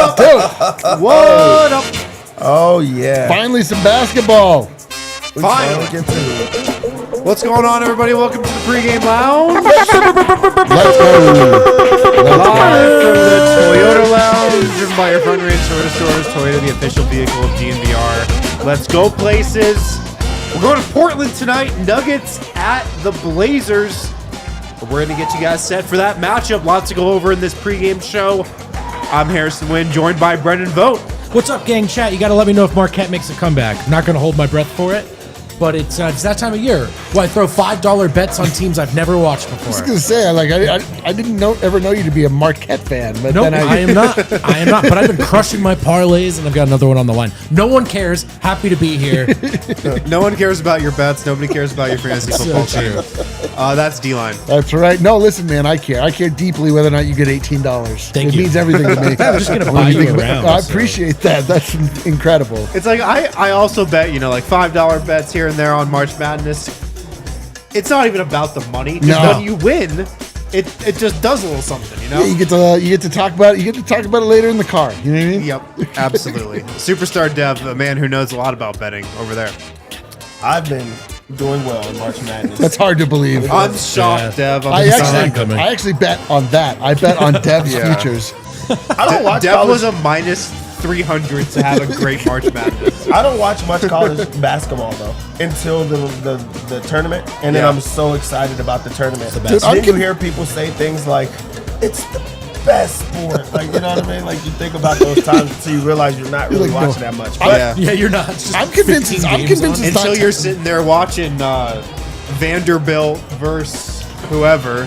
What up? Oh, yeah. Finally, some basketball. Finally get to it. What's going on, everybody? Welcome to the pregame lounge. Let's go. Live from the Toyota Lounge, driven by your friend Range Toyota Stores. Toyota, the official vehicle of DNVR. Let's go places. We're going to Portland tonight. Nuggets at the Blazers. We're going to get you guys set for that matchup. Lots to go over in this pregame show. I'm Harrison Wynn, joined by Brendan Vogt. What's up, gang chat? You got to let me know if Marquette makes a comeback. Not going to hold my breath for it, but it's that time of year. Well, I throw $5 bets on teams I've never watched before. I was going to say, I didn't ever know you to be a Marquette fan. But Nope, then I am not. I am not, but I've been crushing my parlays, and I've got another one on the line. No one cares. Happy to be here. No one cares about your bets. Nobody cares about your fantasy football team. That's D-line. That's right. No, listen, man, I care. I care deeply whether or not you get $18. Thank it you. means everything to me. I'm just going to buy you around. I appreciate that. That's incredible. It's like I also bet, like $5 bets here and there on March Madness. It's not even about the money. Just when you win, it just does a little something, Yeah, you get to talk about it. You get to talk about it later in the car. You know what I mean? Yep, absolutely. Superstar Dev, a man who knows a lot about betting over there. I've been doing well in March Madness. That's hard to believe. I'm shocked, Dev. I actually bet on that. I bet on Dev's futures. I don't watch Dev college. was a minus 300 to have a great March Madness. I don't watch much college basketball though until the tournament, and then I'm so excited about the tournament. Dude, Then you hear people say things like, "It's the best sport," like you know what I mean. Like you think about those times until you realize you're not really like, watching that much. But Yeah, you're not. It's just I'm convinced. 15 I'm games convinced on. it's Until not. you're sitting there watching Vanderbilt versus whoever.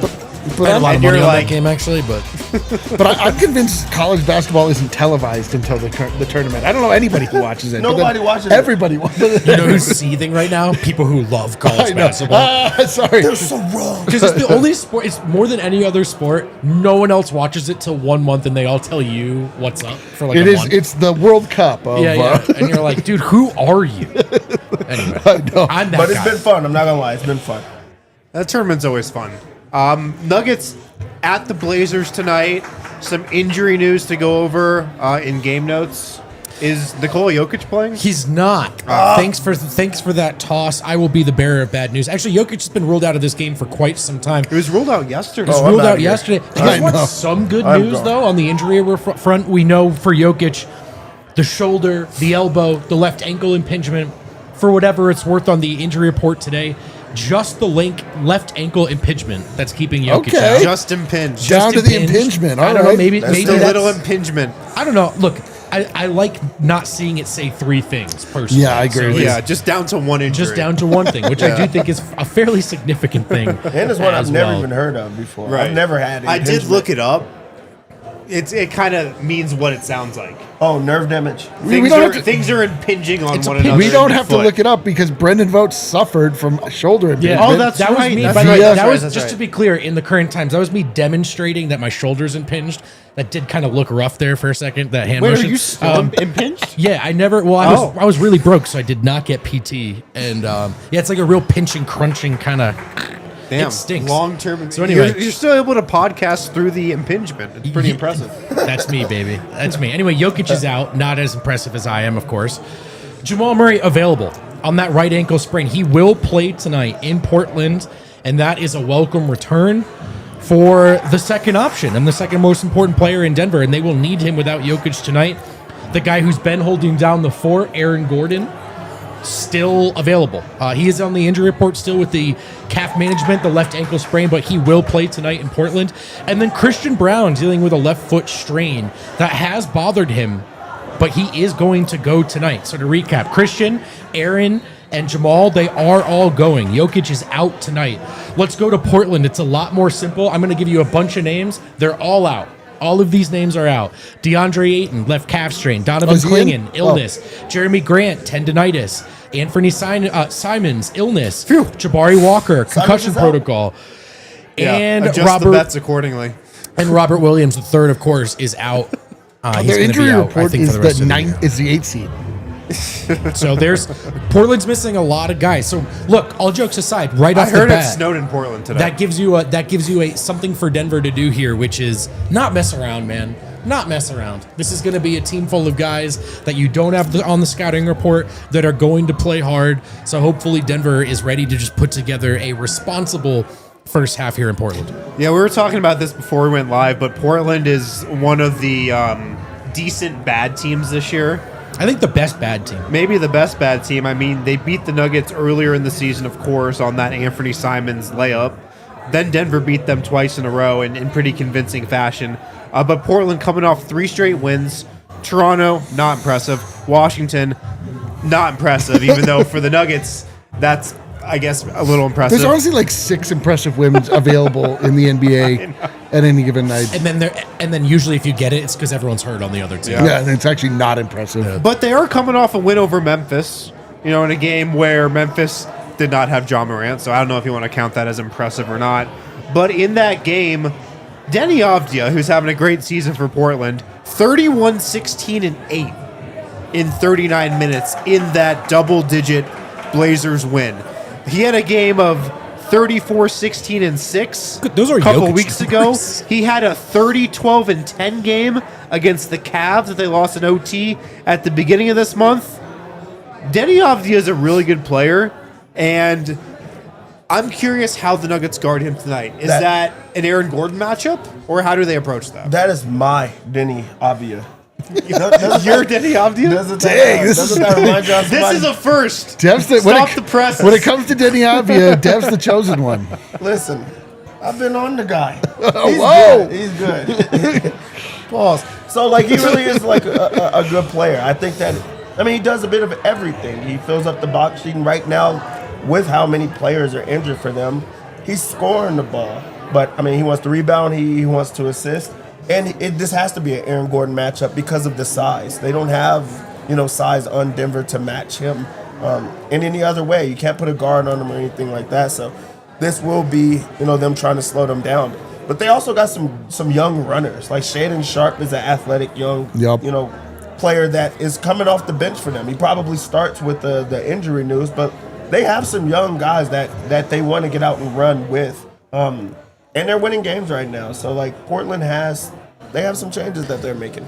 But I had a lot And of you're money on like- that game, actually, but I'm convinced college basketball isn't televised until the tournament. I don't know anybody who watches it. but then Nobody watches it. Everybody watches you it. know who's seething right now? People who love I college know. basketball. Sorry. they're so wrong. Because it's the only sport, it's more than any other sport. No one else watches it till 1 month, and they all tell you what's up for like It a is. month. It's the World Cup. Of, Yeah. And you're like, dude, who are you? Anyway, I know. I'm that But it's guy. been fun. I'm not gonna lie. It's been fun. That tournament's always fun. Nuggets at the Blazers tonight. Some injury news to go over in game notes. Is Nikola Jokic playing? He's not. Thanks for that toss. I will be the bearer of bad news. Actually, Jokic has been ruled out of this game for quite some time. It was ruled out yesterday. It was I'm ruled outta out here. yesterday. Do you I guys want know. some good I'm news, gone. though, on the injury front? We know for Jokic, the shoulder, the elbow, the left ankle impingement, for whatever it's worth on the injury report today, just the left ankle impingement that's keeping Jokic Okay. out. Just impinged. Down to the impinged. impingement. I All don't know. right. Maybe That's Just maybe a that's, little impingement. I don't know. Look, I like not seeing it say three things personally. Yeah, I agree with Yeah, just down to one injury. Just down to one thing, which I do think is a fairly significant thing. And it's one I've as never well. even heard of before. Right. I've never had. I did impingement. look it up. It kind of means what it sounds like. Oh, nerve damage. We don't have to- Things are impinging on It's a one pin- another. We don't in the have to foot. look it up because Brendan Vogt suffered from shoulder impingement. Yeah. Oh, that's that right. was me. That's By the right. way, That's that right. was That's just right. to be clear. In the current times, that was me demonstrating that my shoulder's impinged. That did kind of look rough there for a second. That hand Wait, motion. are you still impinged? Yeah, I never. Well, I was really broke, so I did not get PT. And yeah, it's like a real pinching, crunching kind of. Damn, It stinks. Long term. So anyway. you're still able to podcast through the impingement. It's pretty impressive. That's me, baby. That's me. Anyway, Jokic is out. Not as impressive as I am, of course. Jamal Murray available on that right ankle sprain. He will play tonight in Portland, and that is a welcome return for the second option and the second most important player in Denver, and they will need him without Jokic tonight. The guy who's been holding down the fort, Aaron Gordon, still available. He is on the injury report still with the calf management, the left ankle sprain, but he will play tonight in Portland. And then Christian Brown dealing with a left foot strain that has bothered him, but he is going to go tonight. So to recap, Christian, Aaron, and Jamal, they are all going. Jokic is out tonight. Let's go to Portland. It's a lot more simple. I'm going to give you a bunch of names. They're all out. All of these names are out. DeAndre Ayton, left calf strain. Donovan is he in? Clingan, illness. Jeremy Grant, tendinitis. Anthony Simons, illness. Jabari Walker, concussion is out. protocol. And adjust the bets accordingly. And Robert Williams, the third, of course, is out. He's Their going to be injury out, I report think, is for the rest of the year. is the 8th seed. So Portland's missing a lot of guys. So look, all jokes aside, right off I the heard it bat, snowed in Portland today. that gives you a something for Denver to do here, which is not mess around, man. Not mess around. This is going to be a team full of guys that you don't have on the scouting report that are going to play hard. So hopefully Denver is ready to just put together a responsible first half here in Portland. Yeah, we were talking about this before we went live, but Portland is one of the decent bad teams this year. I think the best bad team. Maybe the best bad team. I mean, they beat the Nuggets earlier in the season, of course, on that Anthony Simons layup. Then Denver beat them twice in a row in pretty convincing fashion. But Portland coming off 3 straight wins. Toronto, not impressive. Washington, not impressive, even though for the Nuggets, that's, I guess, a little impressive. There's honestly like 6 impressive wins available in the NBA at any given night. And then usually if you get it, it's because everyone's hurt on the other team. Yeah, and it's actually not impressive. But they are coming off a win over Memphis, in a game where Memphis did not have John Morant, so I don't know if you want to count that as impressive or not. But in that game, Denny Avdija, who's having a great season for Portland, 31, 16, and 8 in 39 minutes in that double-digit Blazers win. He had a game of 34, 16, and 6 Those are a couple Jokic weeks numbers. ago. He had a 30, 12, and 10 game against the Cavs that they lost in OT at the beginning of this month. Denny Avdija is a really good player, and I'm curious how the Nuggets guard him tonight. Is that an Aaron Gordon matchup, or how do they approach that? That is my Denny Avdija. You're Denny Avdija? Doesn't Dang, this doesn't is- that remind you of This somebody? is a first. Dev's the, Stop the presses. When it comes to Denny Avdija, Dev's the chosen one. Listen, I've been on the guy. Whoa. He's good. Pause. So, like, he really is, like, a good player. I think that, he does a bit of everything. He fills up the box sheet, and right now, with how many players are injured for them, he's scoring the ball. But, he wants to rebound, he wants to assist. And this has to be an Aaron Gordon matchup because of the size. They don't have, size on Denver to match him in any other way. You can't put a guard on him or anything like that. So this will be, them trying to slow them down. But they also got some young runners. Like Shaedon Sharpe is an athletic young, player that is coming off the bench for them. He probably starts with the injury news, but they have some young guys that they want to get out and run with. And they're winning games right now. So, like, Portland they have some changes that they're making.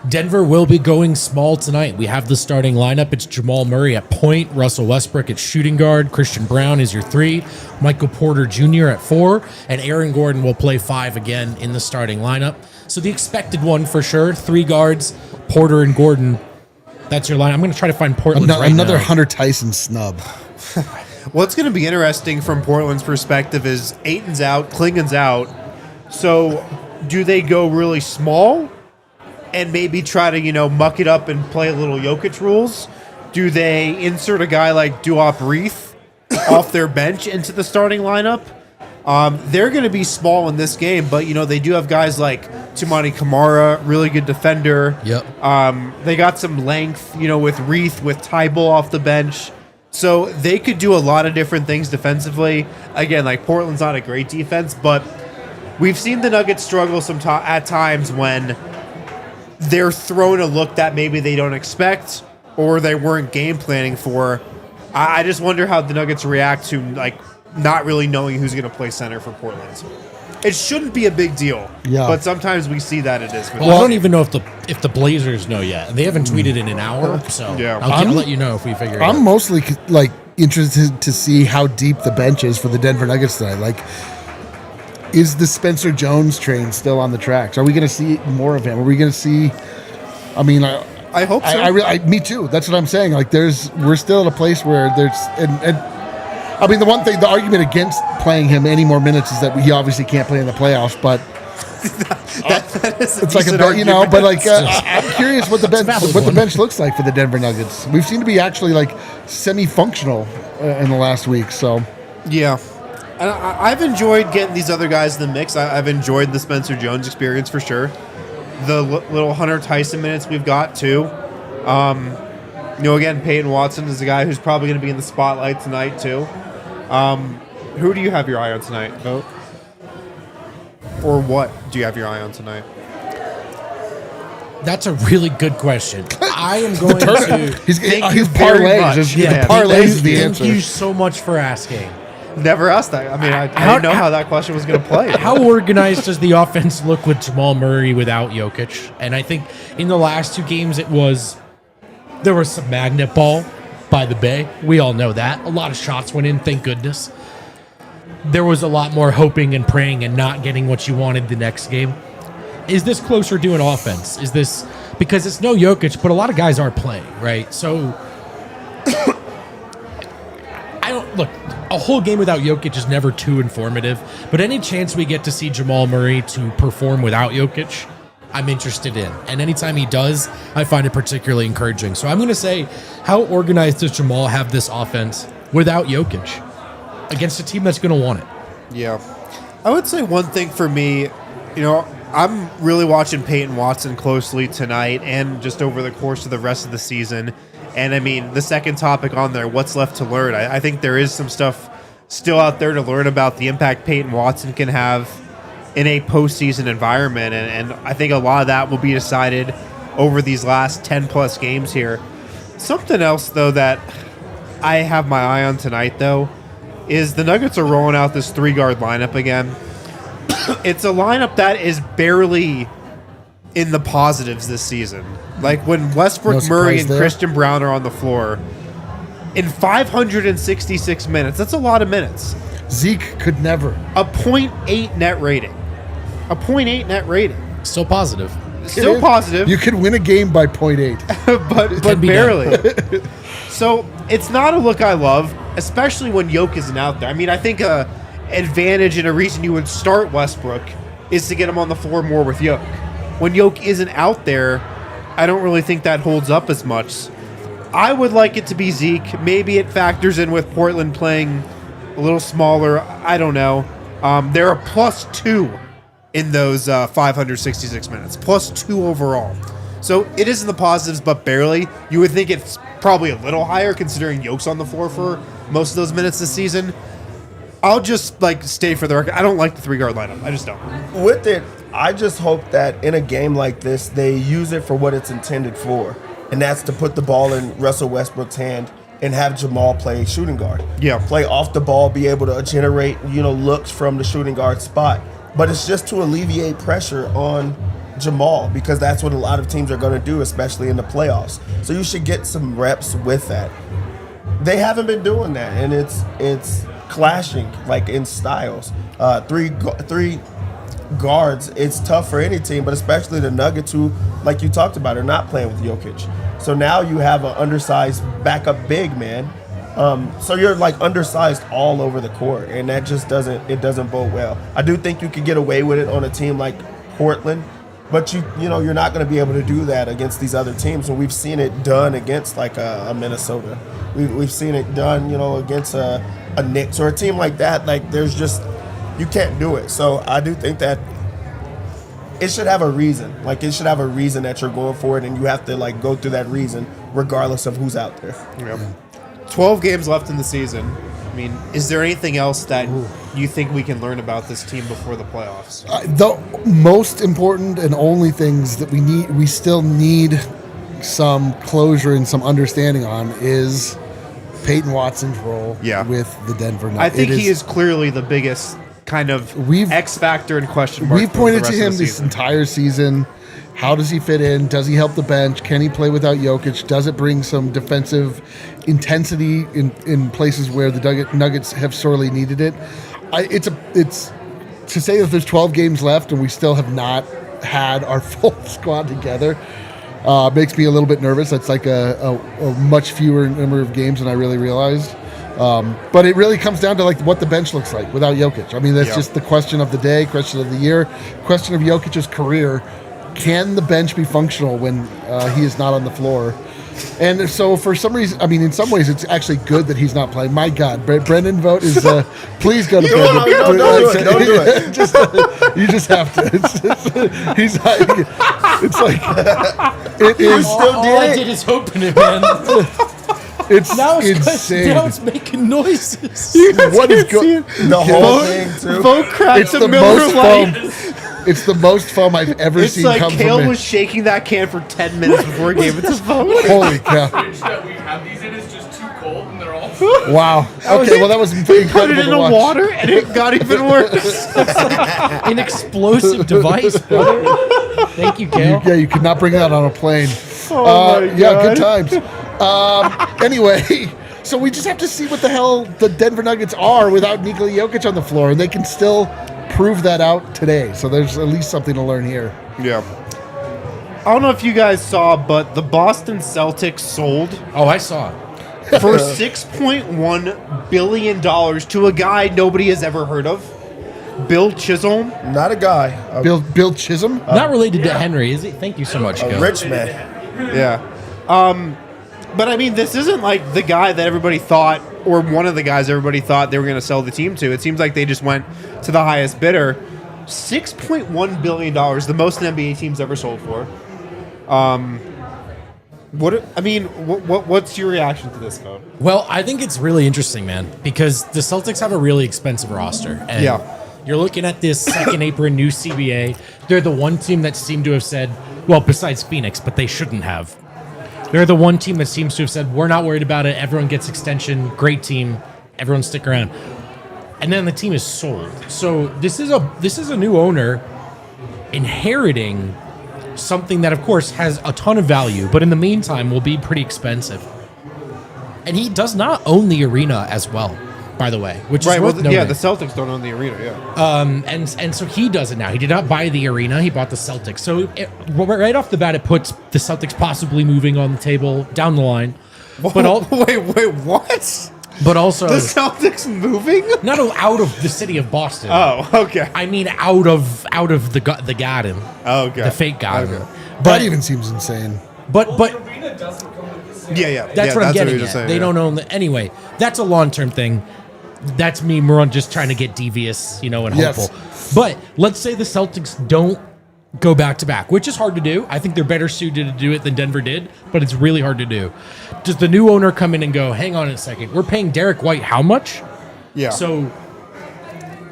Denver will be going small tonight. We have the starting lineup. It's Jamal Murray at point, Russell Westbrook at shooting guard, Christian Brown is your 3, Michael Porter Jr. at 4, and Aaron Gordon will play 5 again in the starting lineup. So the expected one for sure, 3 guards, Porter and Gordon. That's your line. I'm going to try to find Portland Another now. Hunter Tyson snub. What's going to be interesting from Portland's perspective is Ayton's out, Klingen's out. So do they go really small and maybe try to, muck it up and play a little Jokic rules? Do they insert a guy like Duop Reith off their bench into the starting lineup? They're going to be small in this game, but, they do have guys like Toumani Camara, really good defender. Yep. They got some length, with Reith, with Tybal off the bench. So they could do a lot of different things defensively. Again, like Portland's not a great defense, but we've seen the Nuggets struggle at times when they're thrown a look that maybe they don't expect or they weren't game planning for. I just wonder how the Nuggets react to not really knowing who's going to play center for Portland. It shouldn't be a big deal, but sometimes we see that it is. Well, I don't even know if the Blazers know yet. They haven't tweeted in an hour, so I'll let you know if we figure it out. I'm mostly interested to see how deep the bench is for the Denver Nuggets tonight. Is the Spencer Jones train still on the tracks? Are we going to see more of him? Are we going to see? I hope so. Me too. That's what I'm saying. We're still at a place where there's the argument against playing him any more minutes is that he obviously can't play in the playoffs. But that is it's like I'm curious what the bench looks like for the Denver Nuggets. We've seemed to be actually semi-functional in the last week. So yeah, And I've enjoyed getting these other guys in the mix. I've enjoyed the Spencer Jones experience for sure. The little Hunter Tyson minutes we've got too. Again, Peyton Watson is a guy who's probably going to be in the spotlight tonight too. Who do you have your eye on tonight, Vogt? Or what do you have your eye on tonight? That's a really good question. I am going to. He's Thank you parlays. very much. His Yeah, parlays is the answer. Thank you so much for asking. Never asked that. I mean, I didn't know how that question was going to play. How organized does the offense look with Jamal Murray without Jokic? And I think in the last 2 games, there was some magnet ball by the Bay. We all know that. A lot of shots went in, thank goodness. There was a lot more hoping and praying and not getting what you wanted the next game. Is this closer to an offense? Is this because it's no Jokic, but a lot of guys are playing, right? So a whole game without Jokic is never too informative, but any chance we get to see Jamal Murray to perform without Jokic, I'm interested in. And anytime he does, I find it particularly encouraging. So I'm going to say, how organized does Jamal have this offense without Jokic against a team that's going to want it? Yeah. I would say one thing for me, I'm really watching Peyton Watson closely tonight and just over the course of the rest of the season. And I mean, the second topic on there, what's left to learn? I think there is some stuff still out there to learn about the impact Peyton Watson can have in a postseason environment. And I think a lot of that will be decided over these last 10-plus games here. Something else, though, that I have my eye on tonight, though, is the Nuggets are rolling out this 3-guard lineup again. It's a lineup that is barely in the positives this season. Like when Westbrook, Murray, and Christian Brown are on the floor in 566 minutes. That's a lot of minutes. Zeke could never. A 0.8 net rating. A 0.8 net rating. Still positive. Still positive. You could win a game by 0.8. but barely. So it's not a look I love, especially when Jokic isn't out there. I mean, I think a advantage and a reason you would start Westbrook is to get him on the floor more with Jokic. When Jokic isn't out there, I don't really think that holds up as much. I would like it to be Zeke. Maybe it factors in with Portland playing a little smaller. I don't know. They're a +2 in those 566 minutes. +2 overall. So it is in the positives, but barely. You would think it's probably a little higher considering Jokic's on the floor for most of those minutes this season. I'll just stay for the record. I don't like the 3-guard lineup. I just don't. With it, I just hope that in a game like this, they use it for what it's intended for, and that's to put the ball in Russell Westbrook's hand and have Jamal play shooting guard. Yeah, play off the ball, be able to generate looks from the shooting guard spot. But it's just to alleviate pressure on Jamal because that's what a lot of teams are going to do, especially in the playoffs. So you should get some reps with that. They haven't been doing that, and it's clashing in styles. Three guards, it's tough for any team, but especially the Nuggets who, like you talked about, are not playing with Jokic. So now you have an undersized backup big man. So you're undersized all over the court, and that just doesn't bode well. I do think you could get away with it on a team like Portland, but you're not going to be able to do that against these other teams. And we've seen it done against a Minnesota. We've seen it done against a Knicks or a team like that. There's just you can't do it. So I do think that it should have a reason. It should have a reason that you're going for it, and you have to go through that reason regardless of who's out there. Yep. 12 games left in the season. I mean, is there anything else that you think we can learn about this team before the playoffs? The most important and only things that we still need some closure and some understanding on is Peyton Watson's role with the Denver Nuggets. I think he is clearly the biggest kind of X factor and question mark. We've pointed to him this entire season. How does he fit in? Does he help the bench? Can he play without Jokic? Does it bring some defensive intensity in places where the Nuggets have sorely needed it? It's to say that there's 12 games left and we still have not had our full squad together makes me a little bit nervous. That's a much fewer number of games than I really realized. But it really comes down to what the bench looks like without Jokic. I mean, that's just the question of the day, question of the year, question of Jokic's career. Can the bench be functional when he is not on the floor? And so for some reason, I mean, in some ways, it's actually good that he's not playing. My God, Brendan Vogt is. Please go to bed. Don't do it. You just have to. He's not. It's like it is. Still All I did did is open it, man. It's Now it's insane. now it's making noises. What is going? the whole thing too. Vogt cracked It's a the Miller most Lite. foam. It's the most foam I've ever It's seen like come Kale from was shaking that can for 10 minutes before he gave it to Vogt. Holy cow! fridge that we have these in is just too cold and they're all Wow. Okay, well that was incredible Put it in to the watch. water and it got even worse. An explosive device, brother. Thank you, Kale. Yeah, you could not bring that on a plane. Oh my Yeah, God. good times. Anyway, so we just have to see what the hell the Denver Nuggets are without Nikola Jokic on the floor, and they can still prove that out today. So there's at least something to learn here. Yeah. I don't know if you guys saw, but the Boston Celtics sold Oh, I saw it. for $6.1 billion to a guy nobody has ever heard of, Bill Chisholm. Not a guy. Bill Chisholm. Not related to Henry, is he? Thank you so much, A Kale. rich man. Yeah. But I mean, this isn't like the guy that everybody thought, or one of the guys everybody thought they were going to sell the team to. It seems like they just went to the highest bidder. $6.1 billion, the most an NBA team's ever sold for. What's your reaction to this, Vogt? Well, I think it's really interesting, man, because the Celtics have a really expensive roster. And Yeah. you're looking at this second apron new CBA. They're the one team that seemed to have said, well, besides Phoenix, but they shouldn't have. They're the one team that seems to have said, we're not worried about it. Everyone gets extension. Great team. Everyone stick around. And then the team is sold. So this is a new owner inheriting something that, of course, has a ton of value, but in the meantime will be pretty expensive. And he does not own the arena as well, by the way, which is worth noting. yeah, the Celtics don't own the arena, yeah. And so he does it now. He did not buy the arena. He bought the Celtics. So right off the bat, it puts the Celtics possibly moving on the table down the line. But Wait, what? But also The Celtics moving? not out of the city of Boston. Oh, okay. I mean out of the garden, Oh, okay. the fake garden. Okay. That But even seems insane. but arena doesn't come with the same. Yeah. that's what I'm getting you're at. saying, They yeah. don't own the anyway. That's a long-term thing. That's me more on just trying to get devious, and Yes. hopeful. But let's say the Celtics don't go back to back, which is hard to do. I think they're better suited to do it than Denver did, but it's really hard to do. Does the new owner come in and go, hang on a second, we're paying Derek White how much? Yeah. So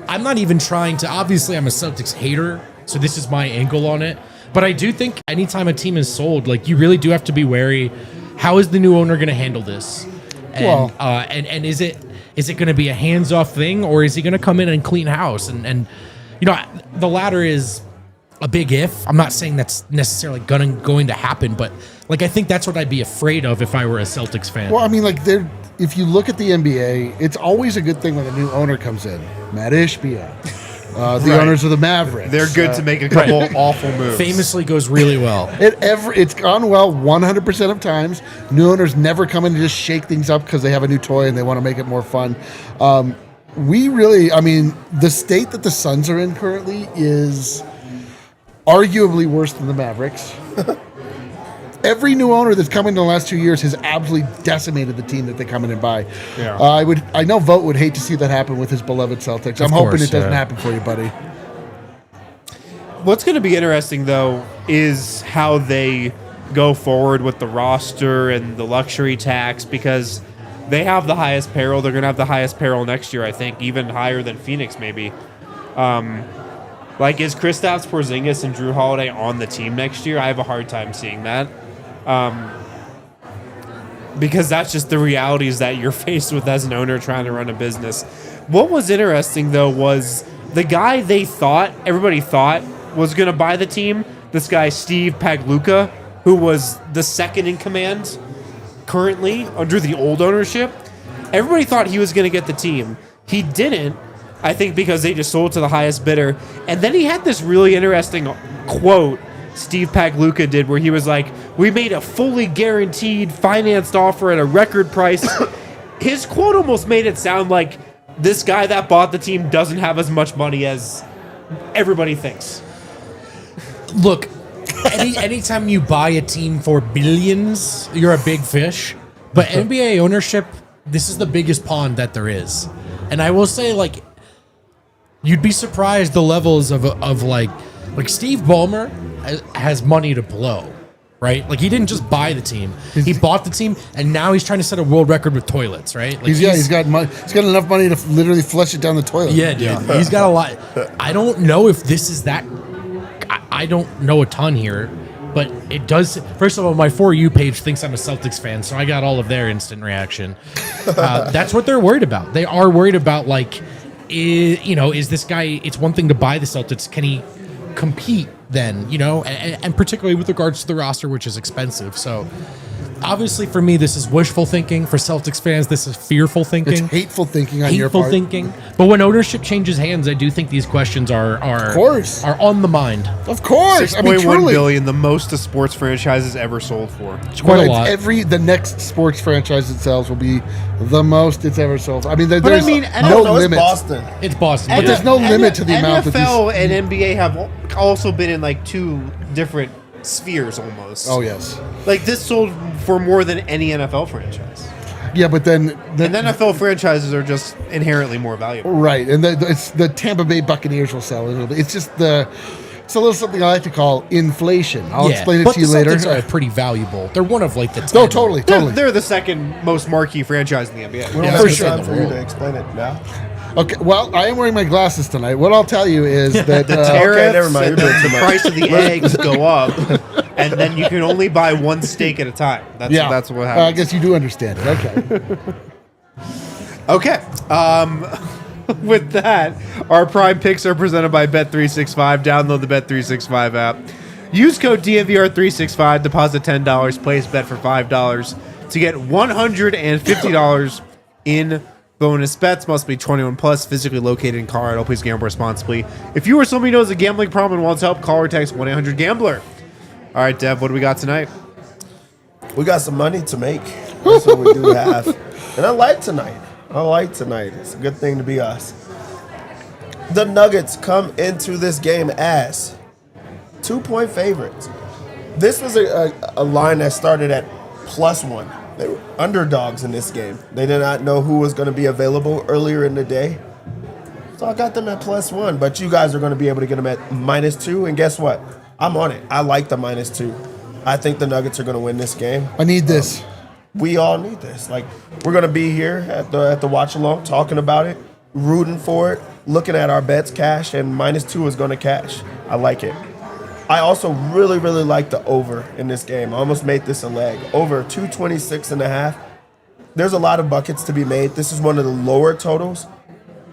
I'm not even trying to, obviously I'm a Celtics hater, so this is my angle on it. But I do think anytime a team is sold, like you really do have to be wary. How is the new owner going to handle this? And, Well- and is it going to be a hands-off thing, or is he going to come in and clean house? And the latter is a big if. I'm not saying that's necessarily going to happen, but like I think that's what I'd be afraid of if I were a Celtics fan. Well, I mean, like if you look at the NBA, it's always a good thing when a new owner comes in. Matt Ishbia, the Right. owners of the Mavericks. They're good to make a couple awful moves. Famously goes really well. It's gone well 100% of times. New owners never come in and just shake things up because they have a new toy and they want to make it more fun. The state that the Suns are in currently is arguably worse than the Mavericks. Every new owner that's come in the last 2 years has absolutely decimated the team that they come in and buy. Yeah. I know Vogt would hate to see that happen with his beloved Celtics. I'm hoping course, it doesn't yeah. happen for you, buddy. What's going to be interesting, though, is how they go forward with the roster and the luxury tax, because they have the highest payroll. They're going to have the highest payroll next year, I think, even higher than Phoenix, maybe. Is Kristaps Porzingis and Drew Holiday on the team next year? I have a hard time seeing that. Because that's just the realities that you're faced with as an owner trying to run a business. What was interesting, though, was the guy everybody thought was going to buy the team, this guy Steve Pagluka, who was the second in command currently under the old ownership. Everybody thought he was going to get the team. He didn't, I think, because they just sold to the highest bidder. And then he had this really interesting quote Steve Pagluka did where he was like, we made a fully guaranteed financed offer at a record price. His quote almost made it sound like this guy that bought the team doesn't have as much money as everybody thinks. Look, anytime you buy a team for billions, you're a big fish. But NBA ownership, this is the biggest pond that there is. And I will say, like, you'd be surprised the levels of like Steve Ballmer has money to blow, right? Like, he didn't just buy the team; he bought the team, and now he's trying to set a world record with toilets, right? Like, he's got enough money to literally flush it down the toilet. Yeah, dude, he's got a lot. I don't know if this is that. I don't know a ton here, but it does. First of all, my For You page thinks I'm a Celtics fan, so I got all of their instant reaction. That's what they're worried about. They are worried about, like, is this guy? It's one thing to buy the Celtics. Can he compete then? And particularly with regards to the roster, which is expensive. So obviously, for me, this is wishful thinking. For Celtics fans, this is fearful thinking. It's hateful thinking on your part. Hateful thinking. But when ownership changes hands, I do think these questions are on the mind. Of course. I mean, $6.1 truly. billion, the most a sports franchise has ever sold for. It's quite a lot. The next sports franchise it sells will be the most it's ever sold. I mean, there's I mean, no It's limit. Boston. It's Boston. But there's no limit to the amount that NFL and NBA have also been in like two different spheres almost. Oh, yes. Like, this sold for more than any NFL franchise. Yeah, but then And NFL franchises are just inherently more valuable. right, and it's the Tampa Bay Buccaneers will sell a little bit. It's just it's a little something I like to call inflation. I'll explain it to you the later. Celtics are pretty valuable. They're one of like the 10. No, totally. They're the second most marquee franchise in the NBA. We don't Yeah, have for the sure. time for you to explain it now. Okay, well, I am wearing my glasses tonight. What I'll tell you is that Tariffs never mind. and You're doing then too the much. price of the eggs go up, and then you can only buy one steak at a time. That's what I happens. guess you do understand it. Okay. Okay. With that, our prime picks are presented by Bet365. Download the Bet365 app. Use code DNVR365. Deposit $10. Place bet for $5 to get $150 in bonus bets. Must be 21 plus. Physically located in Colorado. Please gamble responsibly. If you or somebody knows a gambling problem and wants help, call or text 1-800-GAMBLER. All right, Dev. What do we got tonight? We got some money to make. That's what we do have. And I like tonight. It's a good thing to be us. The Nuggets come into this game as 2-point favorites. This was a line that started at +1. They were underdogs in this game. They did not know who was going to be available earlier in the day. So I got them at +1. But you guys are going to be able to get them at -2. And guess what? I'm on it. I like the -2. I think the Nuggets are going to win this game. I need this. We all need this. Like, we're gonna be here at the watch along, talking about it, rooting for it, looking at our bets cash, and -2 is gonna cash. I like it. I also really, really like the over in this game. I almost made this a leg. Over 226.5. There's a lot of buckets to be made. This is one of the lower totals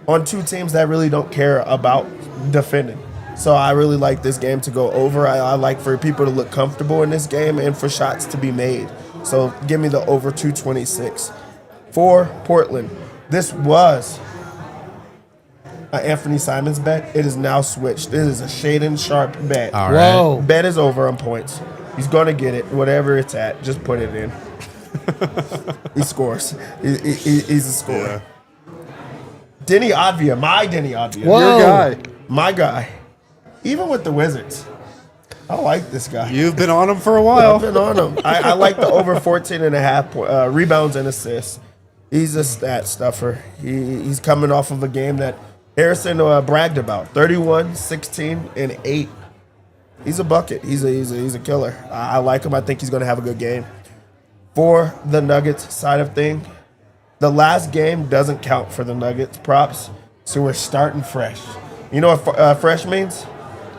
on two teams that really don't care about defending. So I really like this game to go over. I like for people to look comfortable in this game and for shots to be made. So give me the over 226. For Portland, this was an Anthony Simons bet. It is now switched. It is a Shaedon Sharp bet. All right. Whoa. Bet is over on points. He's going to get it. Whatever it's at, just put it in. He scores. He's a scorer. Denny Advia, my Denny Advia. Whoa. Your guy. My guy. Even with the Wizards. I like this guy. You've been on him for a I've while. been on him. I like the over 14.5 rebounds and assists. He's a stat stuffer. He's coming off of a game that Harrison bragged about. 31, 16, and 8. He's a bucket. He's a killer. I like him. I think he's going to have a good game. For the Nuggets side of thing, the last game doesn't count for the Nuggets props, so we're starting fresh. You know what fresh means?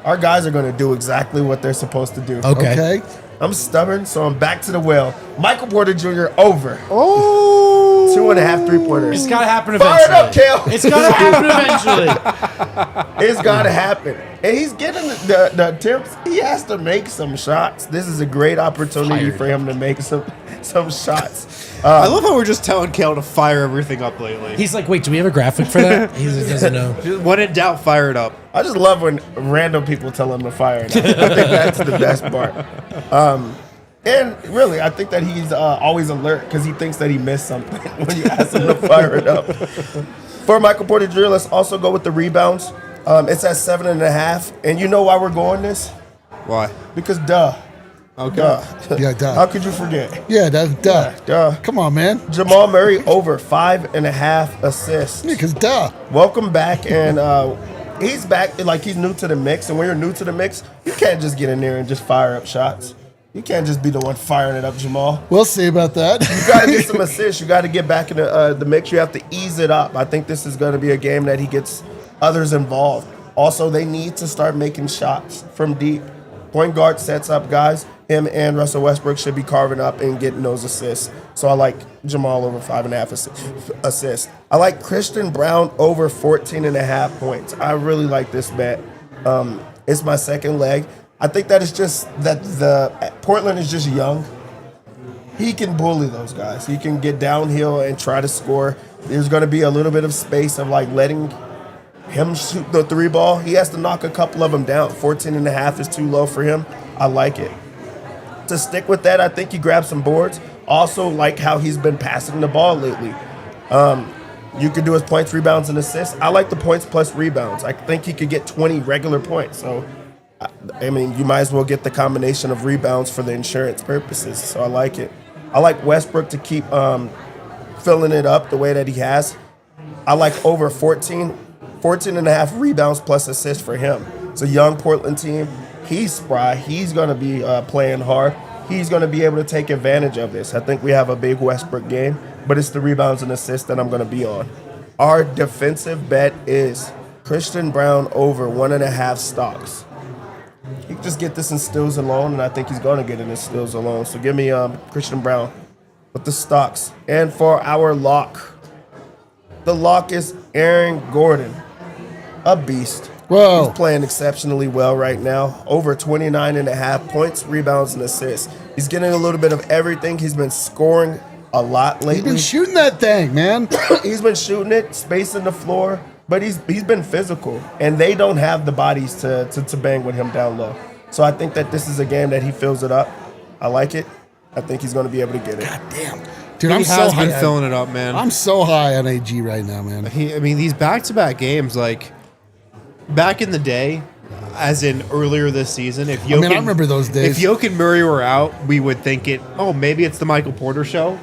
Our guys are going to do exactly what they're supposed to do. Okay. I'm stubborn, so I'm back to the well. Michael Porter Jr. over. Oh. 2.5 3-pointers. It's got to happen Fire eventually. it up, Kale. It's got to happen eventually. It's got to happen. And he's getting the attempts. He has to make some shots. This is a great opportunity for him to make some shots. I love how we're just telling Kale to fire everything up lately. He's like, wait, do we have a graphic for that? He doesn't know. Just when in doubt, fire it up. I just love when random people tell him to fire it up. I think that's the best part. And really, I think that he's always alert because he thinks that he missed something when you ask him to fire it up. For Michael Porter Jr., let's also go with the rebounds. It's at 7.5. And you know why we're going this? Why? Because duh. Okay. Duh. Yeah, duh. How could you forget? Yeah, duh. Duh. Come on, man. Jamal Murray over 5.5 assists. Yeah, because duh. Welcome back, and he's back like he's new to the mix. And when you're new to the mix, you can't just get in there and just fire up shots. You can't just be the one firing it up, Jamal. We'll see about that. You got to get some assists. You got to get back in the mix. You have to ease it up. I think this is going to be a game that he gets others involved. Also, they need to start making shots from deep. Point guard sets up guys. Him and Russell Westbrook should be carving up and getting those assists. So I like Jamal over 5.5 assists. I like Christian Brown over 14.5 points. I really like this bet. It's my second leg. I think that it's just that the Portland is just young. He can bully those guys. He can get downhill and try to score. There's going to be a little bit of space of like letting him shoot the three ball. He has to knock a couple of them down. 14.5 is too low for him. I like it. To stick with that, I think he grabbed some boards. Also like how he's been passing the ball lately. You could do his points, rebounds, and assists. I like the points plus rebounds. I think he could get 20 regular points. So, I mean, you might as well get the combination of rebounds for the insurance purposes. So I like it. I like Westbrook to keep filling it up the way that he has. I like over 14.5 rebounds plus assists for him. It's a young Portland team. He's spry. He's going to be playing hard. He's going to be able to take advantage of this. I think we have a big Westbrook game, but it's the rebounds and assists that I'm going to be on. Our defensive bet is Christian Brown over 1.5 stocks. He can just get this in steals alone, and I think he's going to get it in steals alone. So give me Christian Brown with the stocks. And for our lock, the lock is Aaron Gordon, a beast. Whoa. He's playing exceptionally well right now. Over 29.5 points, rebounds, and assists. He's getting a little bit of everything. He's been scoring a lot lately. He's been shooting that thing, man. He's been shooting it, spacing the floor, but he's been physical, and they don't have the bodies to bang with him down low. So I think that this is a game that he fills it up. I like it. I think he's going to be able to get it. God damn. Dude, He I'm so has high. been filling it up, man. I'm so high on AG right now, man. I mean, these back-to-back games, like back in the day, as in earlier this season, if Jokic, I remember those days. If Jokic and Murray were out, we would think maybe it's the Michael Porter show.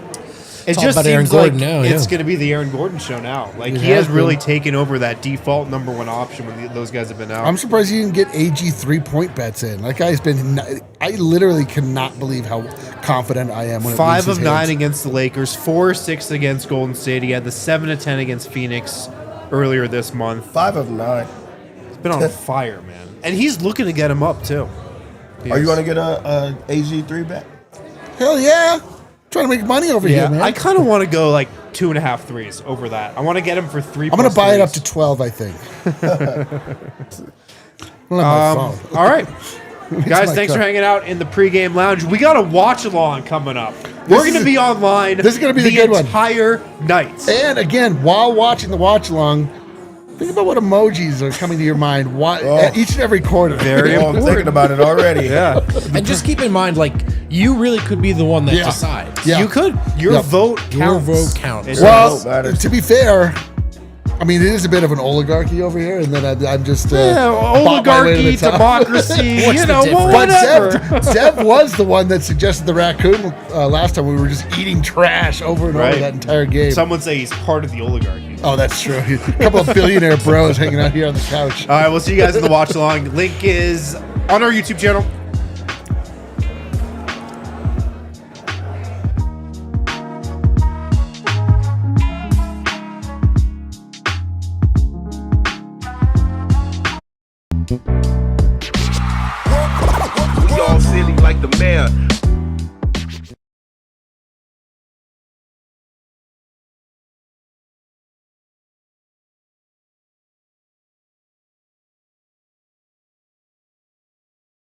It all just about Aaron seems like Gordon now, it's yeah. going to be the Aaron Gordon show now. Like It he has has really been. taken over that default number one option when those guys have been out. I'm surprised he didn't get AG 3-point bets in. That guy's been. I literally cannot believe how confident I am when it 5 leaves of his 9 hands. against the Lakers, 4 of 6 against Golden State. He had the 7 of 10 against Phoenix earlier this month. 5 of 9. He's been on fire, man. And he's looking to get him up too. Are you going to get a AG3 bet? Hell yeah. Trying to make money over Yeah, here, man. I kind of want to go like 2.5 threes over that. I want to get him for 3. I'm going to buy it up to 12, I think. I don't have my phone. All right. Guys, my thanks for cut. hanging out in the pregame lounge. We got a watch along coming up. We're going to be online. This is gonna be the good one. entire night. And again, while watching the watch along, think about what emojis are coming to your mind at each and every quarter. Very Oh, I'm thinking about it already. Yeah. And just keep in mind, like, you really could be the one that Yeah. decides. Yeah. You could. Your Yep. vote counts. Your vote counts. It Well, does. matters. to be fair, I mean, it is a bit of an oligarchy over here, and then I'm just Yeah, bought my way to oligarchy, the top. democracy, What's you the know, difference? But whatever. Zev was the one that suggested the raccoon last time. We were just eating trash over and Right. over that entire game. Some would say he's part of the oligarchy. Oh, that's true. A couple of billionaire bros hanging out here on the couch. All right, we'll see you guys in the watch along. Link is on our YouTube channel. We all silly like the mayor.